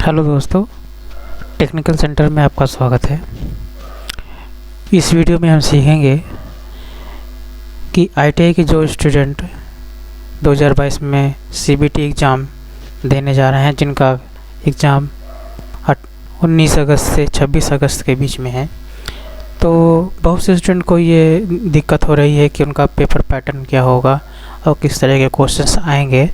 Hello दोस्तों, technical centre में आपका स्वागत है। इस वीडियो में हम सीखेंगे कि आईटीआई के जो स्टूडेंट 2022 में सीबीटी एग्ज़ाम देने जा रहे हैं, जिनका एग्ज़ाम 19 अगस्त से 26 अगस्त के बीच में है, तो बहुत से स्टूडेंट को ये दिक्कत हो रही है कि उनका पेपर पैटर्न क्या होगा और किस तरह के क्वेश्चंस आएंगे।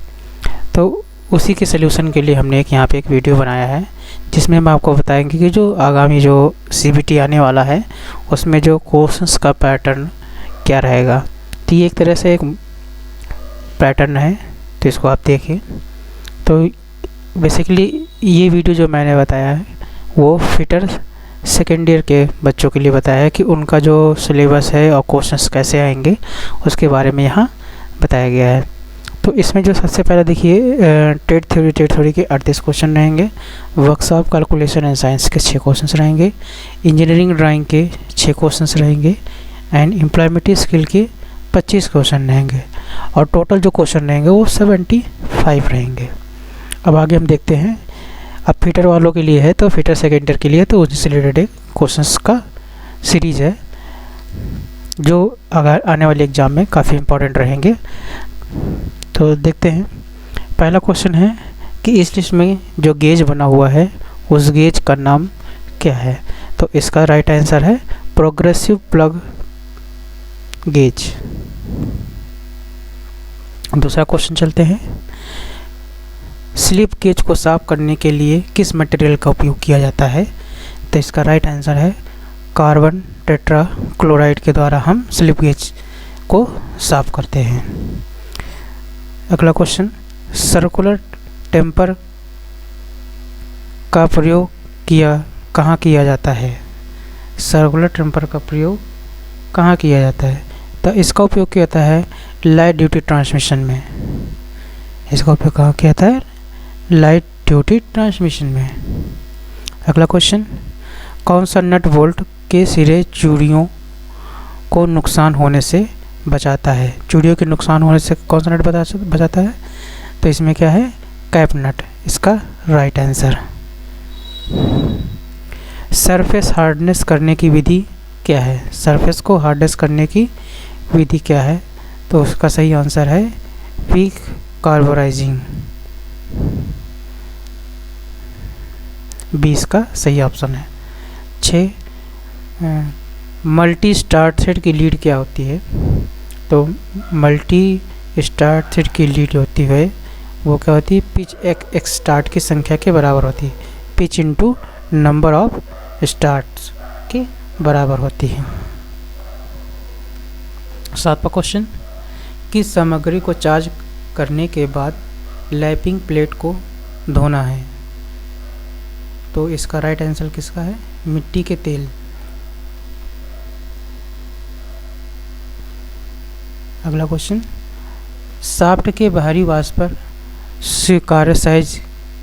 तो उसी के सलूशन के लिए हमने यहाँ पे एक वीडियो बनाया है, जिसमें हम आपको बताएंगे कि जो आगामी जो सीबीटी आने वाला है उसमें जो क्वेश्चंस का पैटर्न क्या रहेगा। तो ये एक तरह से एक पैटर्न है, तो इसको आप देखिए। तो बेसिकली ये वीडियो जो मैंने बताया है वो फिटर सेकेंड ईयर के बच्चों के लिए बताया है कि उनका जो सिलेबस है और क्वेश्चंस कैसे आएंगे उसके बारे में यहाँ बताया गया है। तो इसमें जो सबसे पहले देखिए, टेट थ्योरी के 38 क्वेश्चन रहेंगे, वर्कशॉप कैलकुलेशन एंड साइंस के 6 क्वेश्चन रहेंगे, इंजीनियरिंग ड्राइंग के 6 क्वेश्चन रहेंगे एंड एम्प्लॉयमेंट स्किल के 25 क्वेश्चन रहेंगे और टोटल जो क्वेश्चन रहेंगे वो 75 रहेंगे। अब आगे हम देखते हैं। अब फिटर वालों के लिए है, तो फिटर सेकेंड ईयर के लिए तो उससे रिलेटेड एक क्वेश्चंस का सीरीज़ है जो अगर आने वाले एग्ज़ाम में काफ़ी इंपॉर्टेंट रहेंगे। तो देखते हैं। पहला क्वेश्चन है कि इस लिस्ट में जो गेज बना हुआ है उस गेज का नाम क्या है। तो इसका राइट आंसर है प्रोग्रेसिव प्लग गेज। दूसरा क्वेश्चन चलते हैं। स्लिप गेज को साफ करने के लिए किस मटेरियल का उपयोग किया जाता है। तो इसका राइट आंसर है कार्बन टेट्रा क्लोराइड के द्वारा हम स्लिप गेज को साफ करते हैं। अगला क्वेश्चन, सर्कुलर टेम्पर का प्रयोग कहाँ किया जाता है। सर्कुलर टेम्पर का प्रयोग कहाँ किया जाता है। तो इसका उपयोग किया जाता है लाइट ड्यूटी ट्रांसमिशन में। इसका उपयोग कहाँ किया जाता है, लाइट ड्यूटी ट्रांसमिशन में। अगला क्वेश्चन, कौन सा नट बोल्ट के सिरे चूड़ियों को नुकसान होने से बचाता है। चूड़ियों के नुकसान होने से कौन सा नट बचाता है। तो इसमें क्या है, कैप नट इसका राइट आंसर। सरफेस हार्डनेस करने की विधि क्या है। सरफेस को हार्डनेस करने की विधि क्या है। तो उसका सही आंसर है पीक कार्बोराइजिंग। 20 का सही ऑप्शन है। 6, मल्टी स्टार्ट थ्रेड की लीड क्या होती है। तो मल्टी स्टार्ट थ्रेड की लीड होती है वो क्या होती है, पिच एक स्टार्ट की संख्या के बराबर होती है। Pitch into number of starts के बराबर होती है। 7वां क्वेश्चन, किस सामग्री को चार्ज करने के बाद लैपिंग प्लेट को धोना है। तो इसका राइट आंसर किसका है, मिट्टी के तेल। अगला क्वेश्चन, शाफ्ट के बाहरी वाश पर स्वीकार्य साइज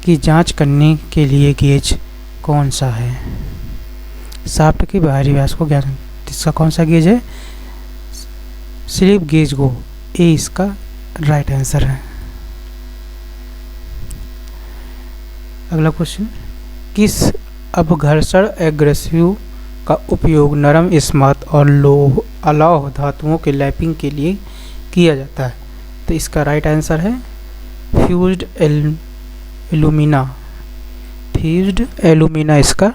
की जांच करने के लिए गेज कौन सा है। शाफ्ट के बाहरी व्यास को ज्ञान, इसका कौन सा गेज है, स्लिप गेज को। ए इसका राइट आंसर है। अगला क्वेश्चन, किस अपघर्षण एग्रेसिव का उपयोग नरम इस्पात और लौह धातुओं के लैपिंग के लिए किया जाता है। तो इसका राइट आंसर है फ्यूज्ड एल्यूमिना। फ्यूज्ड एल्यूमिना इसका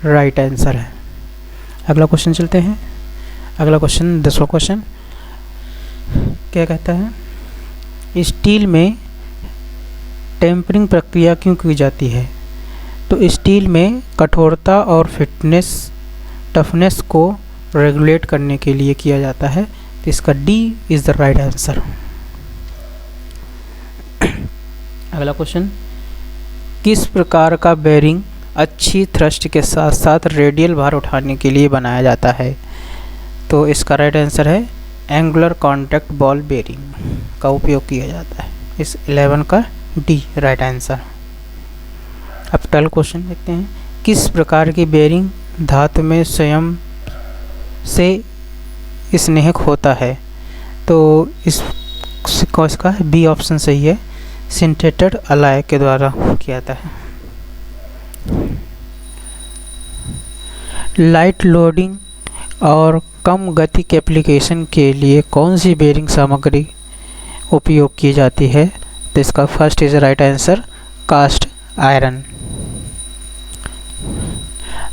राइट आंसर है। अगला क्वेश्चन चलते हैं। अगला क्वेश्चन 10वां क्वेश्चन क्या कहता है, स्टील में टेम्परिंग प्रक्रिया क्यों की जाती है। तो स्टील में कठोरता और टफनेस को रेगुलेट करने के लिए किया जाता है। तो इसका D is the right answer. अगला क्वेश्चन, किस प्रकार का बेरिंग अच्छी थ्रस्ट के साथ साथ रेडियल भार उठाने के लिए बनाया जाता है। तो इसका राइट आंसर है एंगुलर कॉन्टैक्ट बॉल बेरिंग का उपयोग किया जाता है। इस 11 का डी राइट आंसर। अब 12 क्वेश्चन देखते हैं। किस प्रकार की बेरिंग धातु में स्वयं से स्नेहक होता है। तो इसका बी ऑप्शन सही है, सिंथेटेड अलाय के द्वारा किया जाता है। लाइट लोडिंग और कम गति के एप्लीकेशन के लिए कौन सी बेरिंग सामग्री उपयोग की जाती है? तो इसका first is right answer cast iron.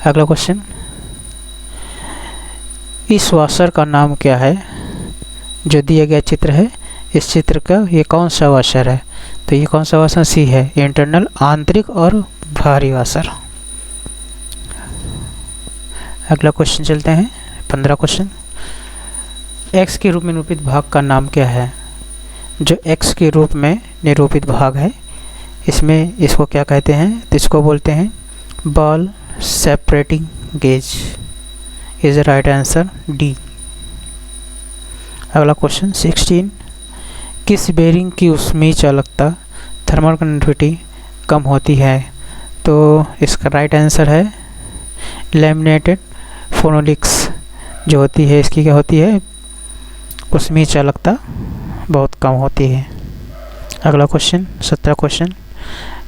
अगला क्वेश्चन, इस वॉशर का नाम क्या है? जो दिया गया चित्र है, इस चित्र का ये कौन सा वॉशर है? तो ये कौन सा वॉशर? सी है, इंटरनल आंतरिक और बाहरी वॉशर। अगला क्वेश्चन चलते हैं 15 क्वेश्चन, एक्स के रूप में निरूपित भाग का नाम क्या है? जो एक्स के रूप में निरूपित भाग है, इसमें इसको क्या कहते हैं? तो इसको बोलते हैं ball separating gauge. Is the right answer D. अगला क्वेश्चन 16, किस बेरिंग की ऊष्मीय चालकता थर्मल कंडक्टिविटी कम होती है? तो इसका राइट आंसर है लैमिनेटेड फोनोलिक्स जो होती है, इसकी क्या होती है? ऊष्मीय चालकता बहुत कम होती है। अगला क्वेश्चन 17 क्वेश्चन,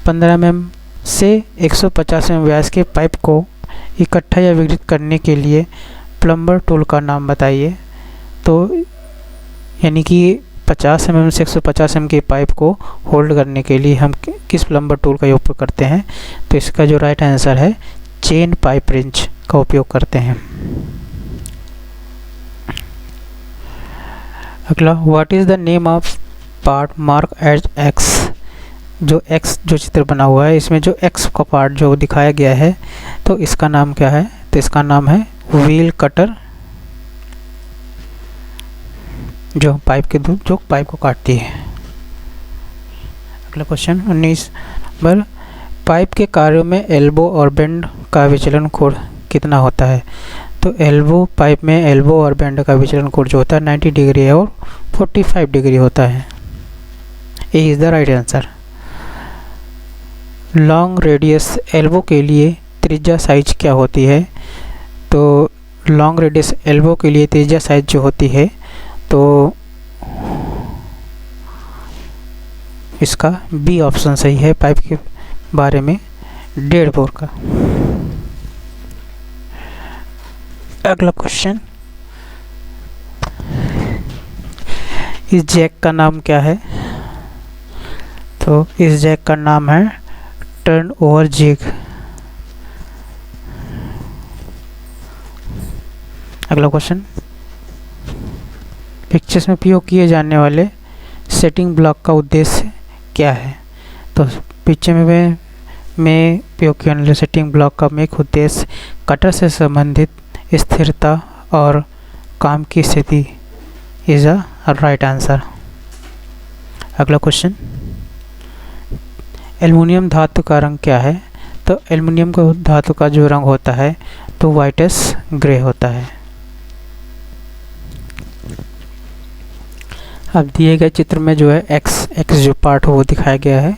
15 mm से 150 mm व्यास के पाइप को इकट्ठा या विघटित करने के लिए प्लम्बर टूल का नाम बताइए। तो यानी कि 50 mm से 150 mm के पाइप को होल्ड करने के लिए हम किस प्लम्बर टूल का उपयोग करते हैं? तो इसका जो राइट आंसर है चेन पाइप रिंच का उपयोग करते हैं। अगला, what is the name of part mark as X? जो एक्स जो चित्र बना हुआ है, इसमें जो एक्स का पार्ट जो दिखाया गया है, तो इसका नाम क्या है? तो इसका नाम है व्हील कटर, जो पाइप के दूर जो पाइप को काटती है। अगला क्वेश्चन 19 पर, पाइप के कार्यों में एल्बो और बेंड का विचलन कोण कितना होता है? तो एल्बो पाइप में एल्बो और बेंड का विचलन कोण जो होता है 90 डिग्री और 45 डिग्री होता है। A is the right answer. Long radius elbow के लिए त्रिज्या साइज क्या होती है? तो लॉन्ग रेडियस एल्बो के लिए त्रिज्या साइज जो होती है, तो इसका बी ऑप्शन सही है, पाइप के बारे में 1.5 बोर का। अगला क्वेश्चन, इस जैक का नाम क्या है? तो इस जैक का नाम है टर्न ओवर जैक। अगला क्वेश्चन, पिक्चर्स में उपयोग किए जाने वाले सेटिंग ब्लॉक का उद्देश्य क्या है? तो पिक्चर में उपयोग किए जाने वाले सेटिंग ब्लॉक का मुख्य उद्देश्य कटर से संबंधित स्थिरता और काम की स्थिति इज अ राइट आंसर। अगला क्वेश्चन, एल्युमिनियम धातु का रंग क्या है? तो एल्युमिनियम का धातु का जो रंग होता है तो वाइटिश ग्रे होता है। अब दिए गए चित्र में जो है एक्स जो पार्ट हो वो दिखाया गया है,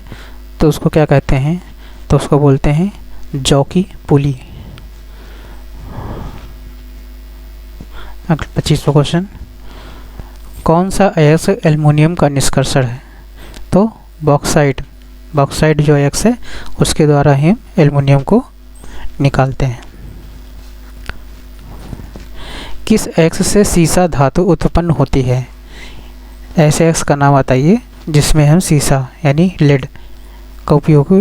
तो उसको क्या कहते हैं? तो उसको बोलते हैं जॉकी पुली। अगला 25वां क्वेश्चन, कौन सा अयस्क एल्युमिनियम का निष्कर्षण है? तो बॉक्साइट जो अयस्क है उसके द्वारा ही एल्युमिनियम को निकालते हैं। किस अयस्क से सीसा धातु उत्पन्न होती है? ऐसे अयस्क का नाम बताइए जिसमें हम सीसा यानी लेड का उपयोग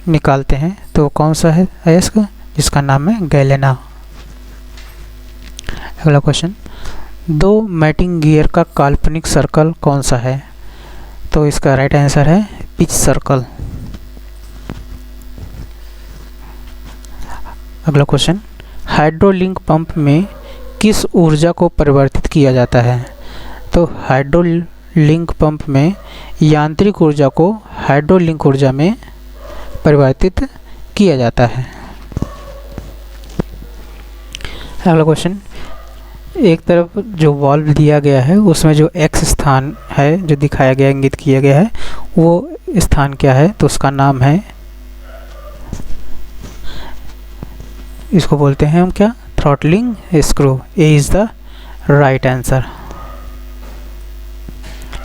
निकालते हैं। तो कौन सा है अयस्क? जिसका नाम है गैलेना। अगला क्वेश्चन, 2 मैटिंग गियर का काल्पनिक सर्कल कौन सा है? तो इसका राइट आंसर है पिच सर्कल। अगला क्वेश्चन, हाइड्रोलिंक पंप में किस ऊर्जा को परिवर्तित किया जाता है? तो हाइड्रोलिंक पंप में यांत्रिक ऊर्जा को हाइड्रोलिंक ऊर्जा में परिवर्तित किया जाता है। अगला क्वेश्चन, एक तरफ जो वाल्व दिया गया है उसमें जो एक्स स्थान है जो दिखाया गया इंगित किया गया है वो स्थान क्या है? तो उसका नाम है, इसको बोलते हैं हम क्या? Throttling screw. A is the right answer.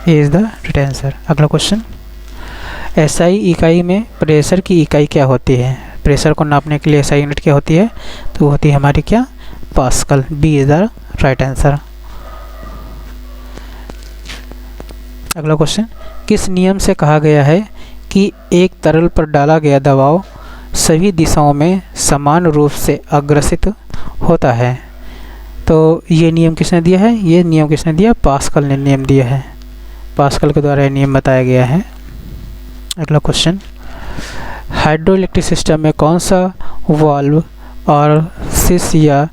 A is the right answer. अगला क्वेश्चन, एसआई इकाई में प्रेशर की इकाई क्या होती है? प्रेशर को नापने के लिए ऐसा यूनिट क्या होती है, तो वो होती है हमारी क्या, Pascal. B is the right answer. अगला क्वेश्चन, किस नियम से कहा गया है कि एक तरल पर डाला गया दबाव सभी दिशाओं में समान रूप से अग्रसित होता है? तो ये नियम किसने दिया है, ये नियम किसने दिया, पास्कल ने नियम दिया है, पास्कल के द्वारा ये नियम बताया गया है। अगला क्वेश्चन, हाइड्रोइलेक्ट्रिक सिस्टम में कौन सा वाल्व और सिस या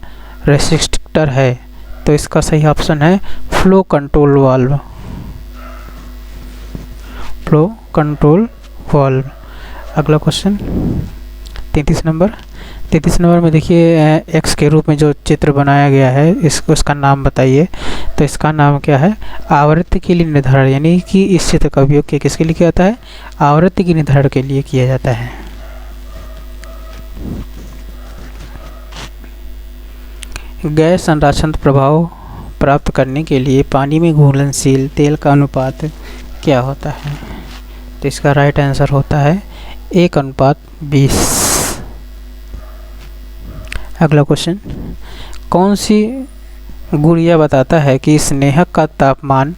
रेसिस्टर है? तो इसका सही ऑप्शन है flow control valve, flow control valve. अगला क्वेश्चन 33 नंबर में देखिए एक्स के रूप में जो चित्र बनाया गया है उसका नाम बताइए। तो इसका नाम क्या है, आवृत्ति के लिए निर्धारण, यानी कि इस चित्र का उपयोग किसके लिए किया जाता है, आवृत्ति के निर्धारण के लिए किया जाता है। गैस संरक्षण प्रभाव प्राप्त करने के लिए पानी में घुलनशील तेल का अनुपात क्या होता है? तो इसका राइट आंसर होता है 1:20। अगला क्वेश्चन, कौन सी गुड़िया बताता है कि स्नेहक का तापमान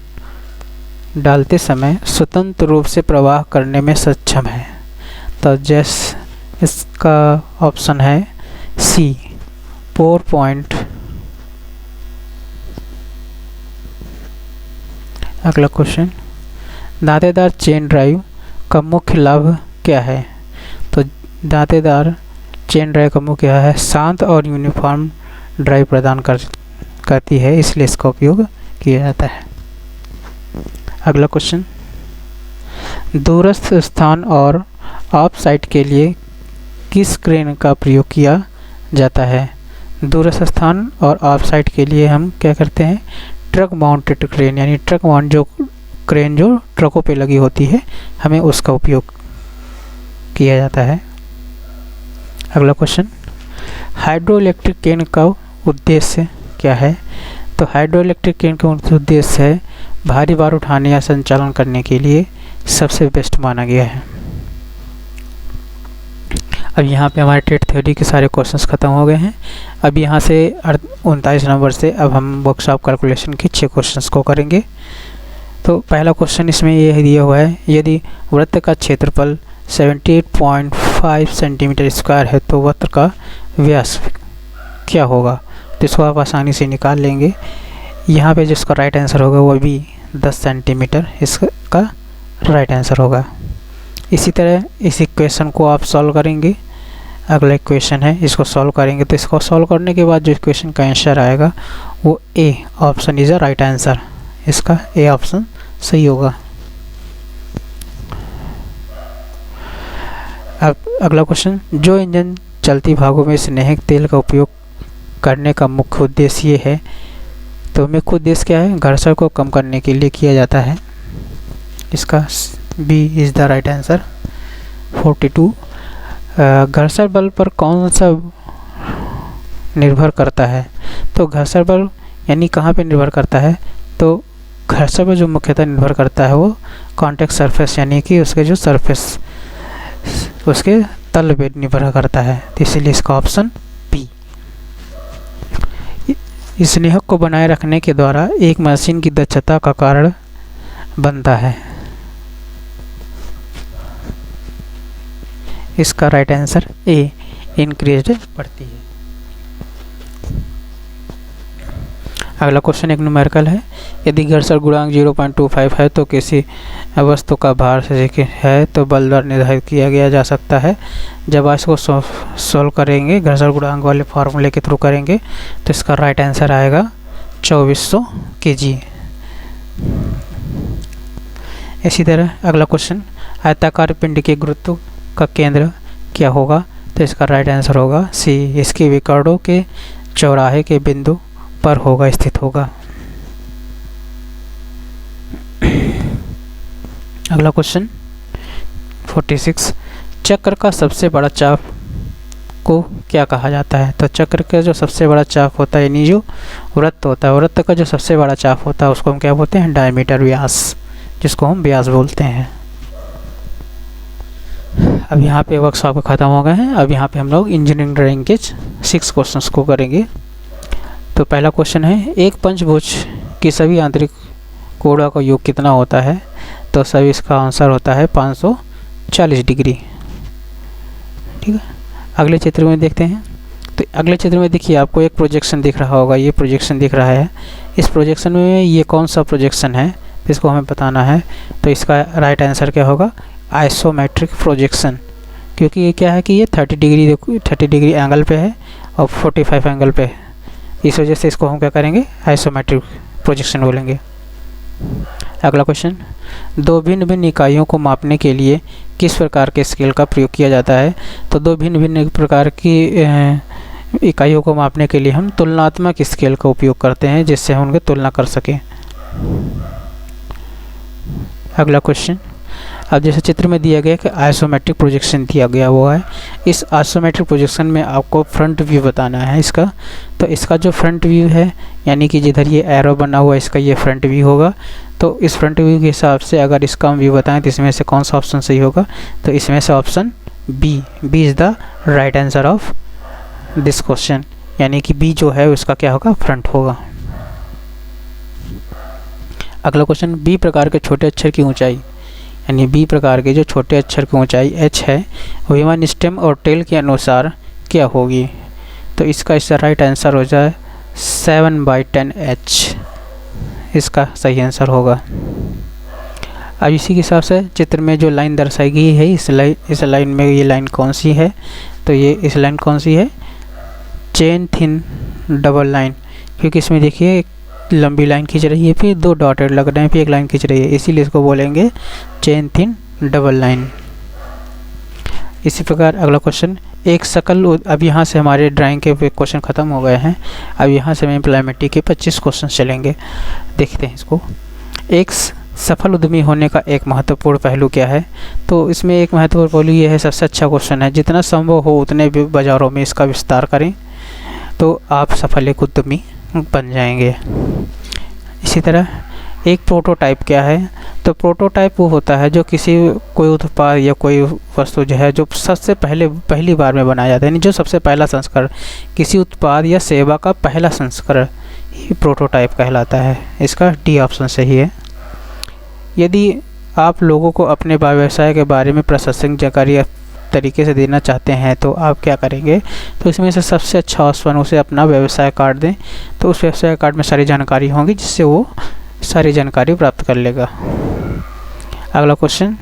डालते समय स्वतंत्र रूप से प्रवाह करने में सक्षम है? तो इसका ऑप्शन है सी 4 पॉइंट। अगला क्वेश्चन, दांतेदार चेन ड्राइव का मुख्य लाभ क्या है? तो दांतेदार चेन ड्राइव का मुख्य क्या है, शांत और यूनिफॉर्म ड्राइव प्रदान करती है, इसलिए इसका उपयोग किया जाता है। अगला क्वेश्चन, दूरस्थ स्थान और ऑफ साइट के लिए किस क्रेन का प्रयोग किया जाता है? दूरस्थ स्थान और ऑफ साइट के लिए हम क्या करते हैं, ट्रक माउंटेड क्रेन, यानी ट्रक माउंट जो क्रेन जो ट्रकों पे लगी होती है, हमें उसका उपयोग किया जाता है। अगला क्वेश्चन, हाइड्रोइलेक्ट्रिक केन का उद्देश्य क्या है? तो हाइड्रोइलेक्ट्रिक केन का उद्देश्य है भारी भार उठाने या संचालन करने के लिए सबसे बेस्ट माना गया है। अब यहाँ पे हमारे टेट थ्योरी के सारे क्वेश्चंस खत्म हो गए हैं। अब यहाँ से 39 नंबर से अब हम वर्कशॉप कैलकुलेशन के 6 क्वेश्चंस को करेंगे। तो पहला क्वेश्चन इसमें ये दिया हुआ है, यदि वृत्त का क्षेत्रफल 78.5 सेंटीमीटर स्क्वायर है तो वृत्त का व्यास क्या होगा? तो इसको आप आसानी से निकाल लेंगे। यहाँ पे जिसका राइट आंसर होगा वो भी 10 सेंटीमीटर इसका राइट आंसर होगा। इसी तरह इस इक्वेशन को आप सॉल्व करेंगे। अगला इक्वेशन है, इसको सॉल्व करेंगे तो इसको सॉल्व करने के बाद जो इक्वेशन का आंसर आएगा वो A option is a right answer, इसका ए ऑप्शन सही होगा। अब अगला क्वेश्चन, जो इंजन चलती भागों में स्नेहक तेल का उपयोग करने का मुख्य उद्देश्य ये है, तो मुख्य उद्देश्य क्या है, घर्षण को कम करने के लिए किया जाता है, इसका B is the right answer. 42, घर्षण बल पर कौन सा निर्भर करता है? तो घर्षण बल यानी कहाँ पे निर्भर करता है? तो घर्षण बल जो मुख्यतः निर्भर करता है वो कॉन्टैक्ट सरफेस यानी कि उसके जो सरफेस उसके तल पे निर्भर करता है, तो इसीलिए इसका ऑप्शन बी। स्नेहक को बनाए रखने के द्वारा एक मशीन की दक्षता का कारण बनता है, इसका राइट आंसर ए इंक्रीज्ड बढ़ती है। अगला क्वेश्चन एक न्यूमेरिकल है, यदि घर्षण गुणांक 0.25 है तो किसी वस्तु का भार से है तो बल द्वारा निर्धारित किया गया जा सकता है। जब आप इसको सॉल्व करेंगे घर्षण गुणांक वाले फार्मूले के थ्रू करेंगे तो इसका राइट आंसर आएगा 2400 kg। इसी तरह अगला क्वेश्चन, आयताकार पिंड के गुरुत्व का केंद्र क्या होगा? तो इसका राइट आंसर होगा सी, इसके विकर्णों के चौराहे के बिंदु पर होगा, स्थित होगा। अगला क्वेश्चन 46, चक्र का सबसे बड़ा चाप को क्या कहा जाता है? तो चक्र का जो सबसे बड़ा चाप होता है यानी जो वृत्त होता है, वृत्त का जो सबसे बड़ा चाप होता है उसको हम क्या बोलते हैं? डायमीटर, व्यास, जिसको हम व्यास बोलते हैं। अब यहाँ पे वर्कशॉप ख़त्म हो गए हैं। अब यहाँ पे हम लोग इंजीनियरिंग ड्राइंग के 6 क्वेश्चंस को करेंगे। तो पहला क्वेश्चन है, एक पंचभुज की सभी आंतरिक कोणों का योग कितना होता है? तो सभी इसका आंसर होता है 540 डिग्री। ठीक है, अगले चित्र में देखते हैं। तो अगले चित्र में देखिए आपको एक प्रोजेक्शन दिख रहा होगा, ये प्रोजेक्शन दिख रहा है। इस प्रोजेक्शन में ये कौन सा प्रोजेक्शन है तो इसको हमें बताना है। तो इसका राइट आंसर क्या होगा? आइसोमेट्रिक प्रोजेक्शन, क्योंकि ये क्या है कि ये 30 डिग्री, देखो 30 डिग्री एंगल पे है और 45 एंगल पे है, इस वजह से इसको हम क्या करेंगे? आइसोमेट्रिक प्रोजेक्शन बोलेंगे। अगला क्वेश्चन, दो भिन्न भिन्न इकाइयों को मापने के लिए किस प्रकार के स्केल का प्रयोग किया जाता है? तो दो भिन्न भिन्न प्रकार की इकाइयों को मापने के लिए हम तुलनात्मक स्केल का उपयोग करते हैं, जिससे हम उनकी तुलना कर सकें। अगला क्वेश्चन, अब जैसे चित्र में दिया गया कि आइसोमेट्रिक प्रोजेक्शन दिया गया हुआ है। इस आइसोमेट्रिक प्रोजेक्शन में आपको फ्रंट व्यू बताना है इसका। तो इसका जो फ्रंट व्यू है, यानी कि जिधर ये एरो बना हुआ है इसका ये फ्रंट व्यू होगा। तो इस फ्रंट व्यू के हिसाब से अगर इसका हम व्यू बताएं तो इसमें से कौन सा ऑप्शन सही होगा? तो इसमें से option B is the right answer of this question, यानी कि बी जो है उसका क्या होगा? फ्रंट होगा। अगला क्वेश्चन, बी प्रकार के छोटे अक्षर की ऊंचाई, यानी बी प्रकार के जो छोटे अक्षर की ऊंचाई h है, विमान स्टेम और टेल के अनुसार क्या होगी? तो इसका राइट आंसर हो जाए 7/10h, इसका सही आंसर होगा। अब इसी के हिसाब से चित्र में जो लाइन दर्शाई गई है, इस लाइन में ये लाइन कौन सी है? तो ये इस लाइन कौन सी है? चेन थिन डबल लाइन, क्योंकि इसमें देखिए लंबी लाइन खींच रही है, फिर दो डॉटेड लग रहे हैं, फिर एक लाइन खींच रही है, इसीलिए इसको बोलेंगे चेन थिन डबल लाइन। इसी प्रकार अगला क्वेश्चन, एक सकल, अब यहाँ से हमारे ड्राइंग के क्वेश्चन ख़त्म हो गए हैं। अब यहाँ से हमें एम्प्लॉयमेंट के 25 क्वेश्चन चलेंगे, देखते हैं इसको। एक सफल उद्यमी होने का एक महत्वपूर्ण पहलू क्या है? तो इसमें एक महत्वपूर्ण पहलू ये है, सबसे अच्छा क्वेश्चन है, जितना संभव हो उतने बाज़ारों में इसका विस्तार करें तो आप सफल एक उद्यमी बन जाएंगे। इसी तरह एक प्रोटोटाइप क्या है? तो प्रोटोटाइप वो होता है जो कोई उत्पाद या कोई वस्तु जो है जो सबसे पहली बार में बनाया जाता है, यानी जो सबसे पहला संस्करण किसी उत्पाद या सेवा का पहला संस्करण ये प्रोटोटाइप कहलाता है। इसका डी ऑप्शन सही है। यदि आप लोगों को अपने व्यवसाय के बारे में प्रशंसक जानकारी तरीके से देना चाहते हैं तो आप क्या करेंगे? तो इसमें से सबसे अच्छा ऑप्शन उसे अपना व्यवसाय कार्ड दें, तो उस व्यवसाय कार्ड में सारी जानकारी होगी, जिससे वो सारी जानकारी प्राप्त कर लेगा। अगला क्वेश्चन,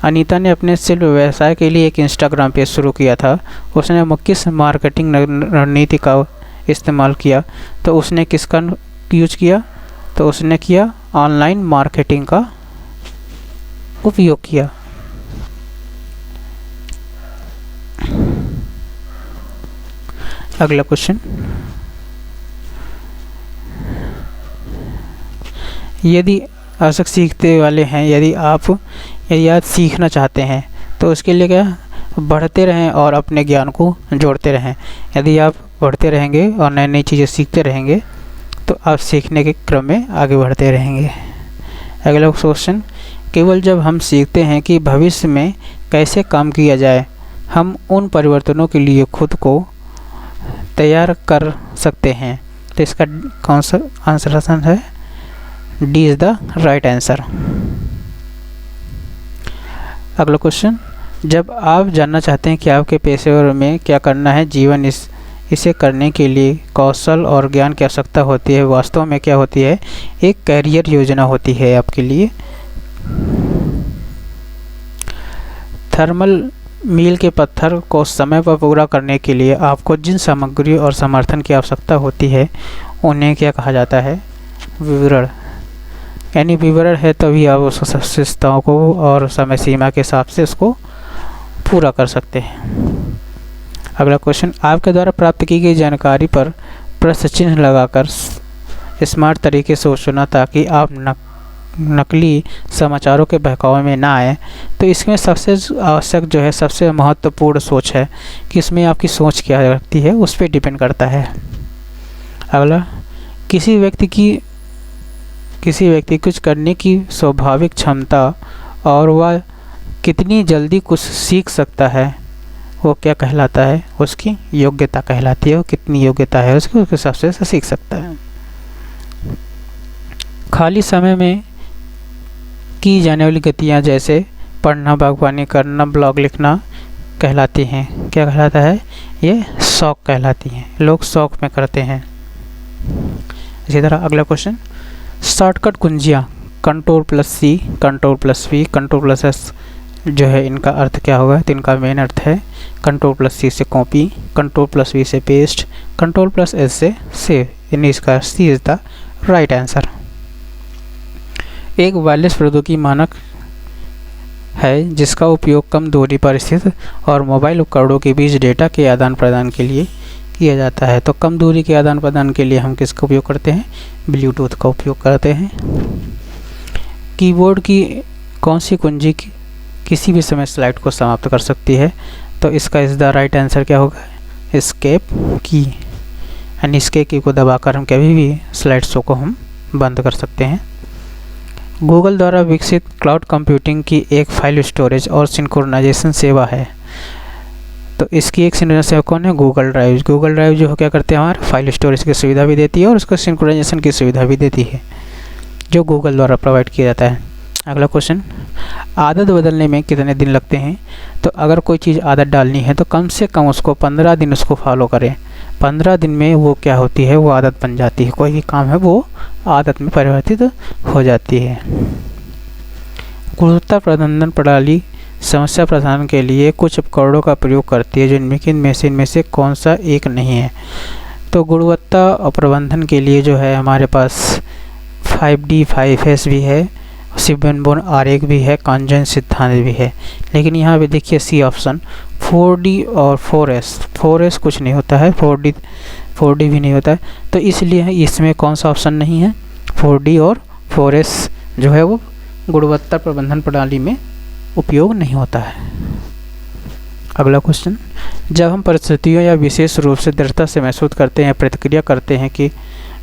अनीता ने अपने शिल्प व्यवसाय के लिए एक इंस्टाग्राम पेज शुरू किया था, उसने किस मार्केटिंग रणनीति का इस्तेमाल किया? तो उसने किसका यूज किया? तो उसने किया ऑनलाइन मार्केटिंग का उपयोग किया। अगला क्वेश्चन, यदि आवश्यक सीखते वाले हैं, यदि आप सीखना चाहते हैं तो उसके लिए क्या? बढ़ते रहें और अपने ज्ञान को जोड़ते रहें। यदि आप बढ़ते रहेंगे और नई नई चीज़ें सीखते रहेंगे तो आप सीखने के क्रम में आगे बढ़ते रहेंगे। अगला क्वेश्चन, केवल जब हम सीखते हैं कि भविष्य में कैसे काम किया जाए, हम उन परिवर्तनों के लिए खुद को तैयार कर सकते हैं। तो इसका कौन सा आंसर है? D is the right answer. अगला क्वेश्चन, जब आप जानना चाहते हैं कि आपके पेशेवर में क्या करना है जीवन, इसे करने के लिए कौशल और ज्ञान की आवश्यकता होती है, वास्तव में क्या होती है? एक कैरियर योजना होती है आपके लिए। थर्मल मील के पत्थर को समय पर पूरा करने के लिए आपको जिन सामग्री और समर्थन की आवश्यकता होती है उन्हें क्या कहा जाता है? विवरण, यानी विवरण है तभी आप उस विशेषताओं को और समय सीमा के हिसाब से उसको पूरा कर सकते हैं। अगला क्वेश्चन, आपके द्वारा प्राप्त की गई जानकारी पर प्रश्न चिन्ह लगाकर स्मार्ट तरीके से सोचना ताकि आप नकली समाचारों के बहकावे में ना आए। तो इसमें सबसे आवश्यक जो है, सबसे महत्वपूर्ण सोच है कि इसमें आपकी सोच क्या रखती है, उस पर डिपेंड करता है। अगला, किसी व्यक्ति कुछ करने की स्वाभाविक क्षमता और वह कितनी जल्दी कुछ सीख सकता है वो क्या कहलाता है, उसकी योग्यता कहलाती है। वो कितनी योग्यता है उसकी, उसके हिसाब से सीख सकता है। खाली समय में की जाने वाली गतियाँ जैसे पढ़ना, बागवानी करना, ब्लॉग लिखना कहलाती हैं। क्या कहलाता है? ये शौक कहलाती हैं। लोग शौक में करते हैं। इसी तरह अगला क्वेश्चन, शॉर्टकट कुंजियाँ Ctrl+C, Ctrl+V, Ctrl+S जो है इनका अर्थ क्या होगा? तो इनका मेन अर्थ है Ctrl+C से कॉपी, Ctrl+V से पेस्ट, Ctrl+S से सेव, यानी इसका सी इज द राइट आंसर। एक वायरलेस प्रौद्योगिकी मानक है जिसका उपयोग कम दूरी पर स्थित और मोबाइल उपकरणों के बीच डेटा के आदान प्रदान के लिए किया जाता है। तो कम दूरी के आदान प्रदान के लिए हम किसका उपयोग करते हैं? ब्लूटूथ का उपयोग करते हैं। कीबोर्ड की कौन सी कुंजी किसी भी समय स्लाइड को समाप्त कर सकती है? तो इसका इस द राइट आंसर क्या होगा? एस्केप की, यानी एस्केप की को दबाकर हम कभी भी स्लाइड शो को हम बंद कर सकते हैं। गूगल द्वारा विकसित क्लाउड कंप्यूटिंग की एक फाइल स्टोरेज और सिंक्रोनाइजेशन सेवा है। तो इसकी एक सिंक्रोनाइजेशन सेवा कौन है? Google drive. गूगल ड्राइव जो क्या करते हैं, हमारे फाइल स्टोरेज की सुविधा भी देती है और उसको सिंक्रोनाइजेशन की सुविधा भी देती है, जो गूगल द्वारा प्रोवाइड किया जाता है। अगला क्वेश्चन, आदत बदलने में कितने दिन लगते हैं? तो अगर कोई चीज़ आदत डालनी है तो कम से कम उसको 15 दिन उसको फॉलो करें। 15 दिन में वो क्या होती है? वो आदत बन जाती है। कोई भी काम है वो आदत में परिवर्तित हो जाती है। गुणवत्ता प्रबंधन प्रणाली समस्या प्रबंधन के लिए कुछ उपकरणों का प्रयोग करती है, जिनमें से कौन सा एक नहीं है? तो गुणवत्ता प्रबंधन के लिए जो है हमारे पास 5D 5S भी है, सिबनबोर्न आरेख भी है, कॉन्जन सिद्धांत भी है। लेकिन यहाँ पे देखिए सी ऑप्शन 4D और 4S। 4S कुछ नहीं होता है, 4D भी नहीं होता है। तो इसलिए इसमें कौन सा ऑप्शन नहीं है? 4D और 4S जो है वो गुणवत्ता प्रबंधन प्रणाली में उपयोग नहीं होता है। अगला क्वेश्चन, जब हम परिस्थितियों या विशेष रूप से दृढ़ता से महसूस करते हैं, प्रतिक्रिया करते हैं कि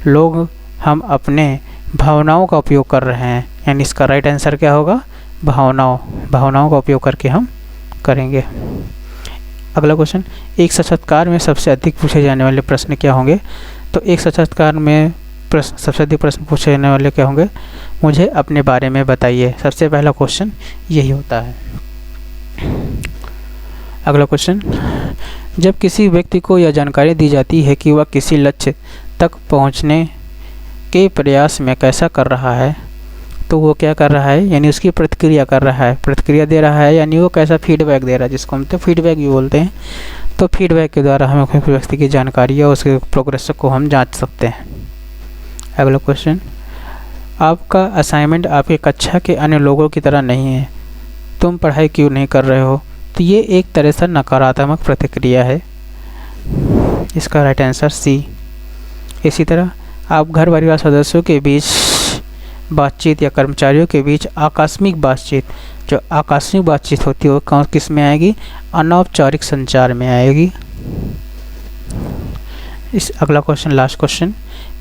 लोग हम अपने भावनाओं का उपयोग कर रहे हैं, यानी इसका राइट आंसर क्या होगा? भावनाओं का उपयोग करके हम करेंगे। अगला क्वेश्चन, एक साक्षात्कार में सबसे अधिक पूछे जाने वाले प्रश्न क्या होंगे? तो एक साक्षात्कार में सबसे अधिक प्रश्न पूछे जाने वाले क्या होंगे? मुझे अपने बारे में बताइए। सबसे पहला क्वेश्चन यही होता है। अगला क्वेश्चन, जब किसी व्यक्ति को यह जानकारी दी जाती है कि वह किसी लक्ष्य तक पहुंचने के प्रयास में कैसा कर रहा है, तो वो क्या कर रहा है? यानी उसकी प्रतिक्रिया कर रहा है, प्रतिक्रिया दे रहा है, यानी वो कैसा फीडबैक दे रहा है, जिसको हम तो फीडबैक भी बोलते हैं। तो फीडबैक के द्वारा हम अपने व्यक्ति की जानकारी या उसके प्रोग्रेस को हम जांच सकते हैं। अगला क्वेश्चन, आपका असाइनमेंट आपके कक्षा के अन्य लोगों की तरह नहीं है, तुम पढ़ाई क्यों नहीं कर रहे हो? तो ये एक तरह से नकारात्मक प्रतिक्रिया है। इसका राइट आंसर सी। इसी तरह आप घर परिवार सदस्यों के बीच बातचीत या कर्मचारियों के बीच आकस्मिक बातचीत, जो आकस्मिक बातचीत होती है वो किस में आएगी? अनौपचारिक संचार में आएगी। इस अगला क्वेश्चन, लास्ट क्वेश्चन,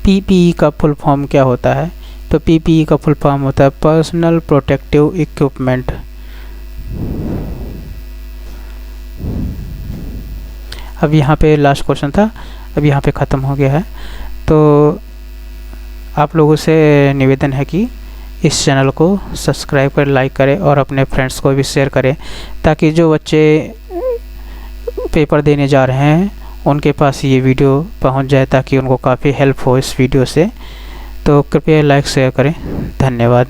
PPE का फुल फॉर्म क्या होता है? तो PPE का फुल फॉर्म होता है पर्सनल प्रोटेक्टिव इक्विपमेंट। अब यहाँ पे लास्ट क्वेश्चन था, अब यहाँ पे ख़त्म हो गया है। तो आप लोगों से निवेदन है कि इस चैनल को सब्सक्राइब करें, लाइक करें और अपने फ्रेंड्स को भी शेयर करें, ताकि जो बच्चे पेपर देने जा रहे हैं उनके पास ये वीडियो पहुंच जाए, ताकि उनको काफ़ी हेल्प हो इस वीडियो से। तो कृपया लाइक शेयर करें। धन्यवाद।